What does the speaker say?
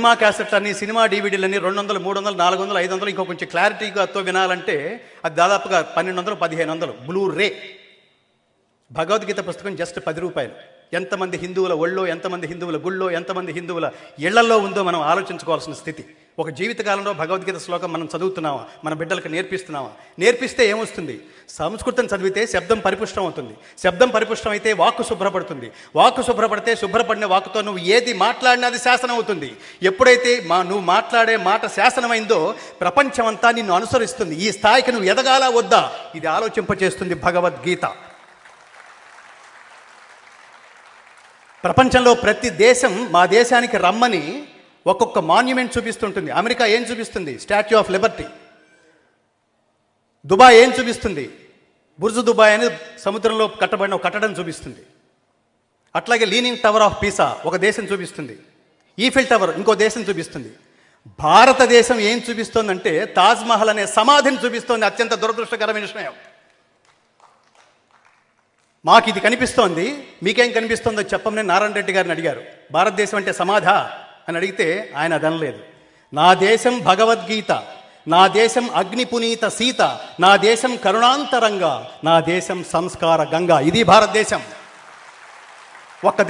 Cinema క్యాసెట్లని, cinema డివిడీలని 200, 300, 400, 500 ఇంకో కొంచెం క్లారిటీగాతో వినాలంటే అది దాదాపుగా 1200, 1500 బ్లూ రే. భగవద్గీత పుస్తకం జస్ట్ 10 రూపాయలు. ఎంతమంది హిందువుల ఒళ్ళో, ఎంతమంది హిందువుల గుళ్ళో, ఎంతమంది హిందువుల ఇళ్లలో ఉందో మనం ఆలోచించుకోవాల్సిన స్థితి. ఒక జీవితకాలంలో భగవద్గీత శ్లోకం మనం చదువుతున్నామా, మన బిడ్డలకు నేర్పిస్తున్నామా? నేర్పిస్తే ఏమొస్తుంది? సంస్కృతం చదివితే శబ్దం పరిపుష్టం అవుతుంది. శబ్దం పరిపుష్టం అయితే వాక్కు శుభ్రపడుతుంది. వాక్కు శుభ్రపడితే శుభ్రపడిన వాక్కుతో నువ్వు ఏది మాట్లాడినా అది శాసనం అవుతుంది. ఎప్పుడైతే నువ్వు మాట్లాడే మాట శాసనమైందో ప్రపంచమంతా నిన్ను అనుసరిస్తుంది. ఈ స్థాయికి నువ్వు ఎదగాలా వద్దా, ఇది ఆలోచింపచేస్తుంది భగవద్గీత. ప్రపంచంలో ప్రతి దేశం మా దేశానికి రమ్మని ఒక్కొక్క మాన్యుమెంట్ చూపిస్తుంటుంది. అమెరికా ఏం చూపిస్తుంది? Statue of Liberty. దుబాయ్ ఏం చూపిస్తుంది? బుర్జు దుబాయ్ అని సముద్రంలో కట్టబడిన ఒక కట్టడం చూపిస్తుంది. అట్లాగే లీనింగ్ టవర్ ఆఫ్ పీసా ఒక దేశం చూపిస్తుంది. ఈఫిల్ టవర్ ఇంకో దేశం చూపిస్తుంది. భారతదేశం ఏం చూపిస్తోందంటే తాజ్మహల్ అనే సమాధిని చూపిస్తోంది. అత్యంత దురదృష్టకరమైన విషయం. మాకు ఇది కనిపిస్తోంది, మీకేం కనిపిస్తుందో చెప్పమని నారాయణ రెడ్డి గారిని అడిగారు. భారతదేశం అంటే సమాధా అని అడిగితే ఆయన అదనలేదు. నా దేశం భగవద్గీత, నా దేశం అగ్నిపునీత సీత, నా దేశం కరుణాంతరంగా, నా దేశం సంస్కార గంగా. ఇది భారతదేశం. ఒక్క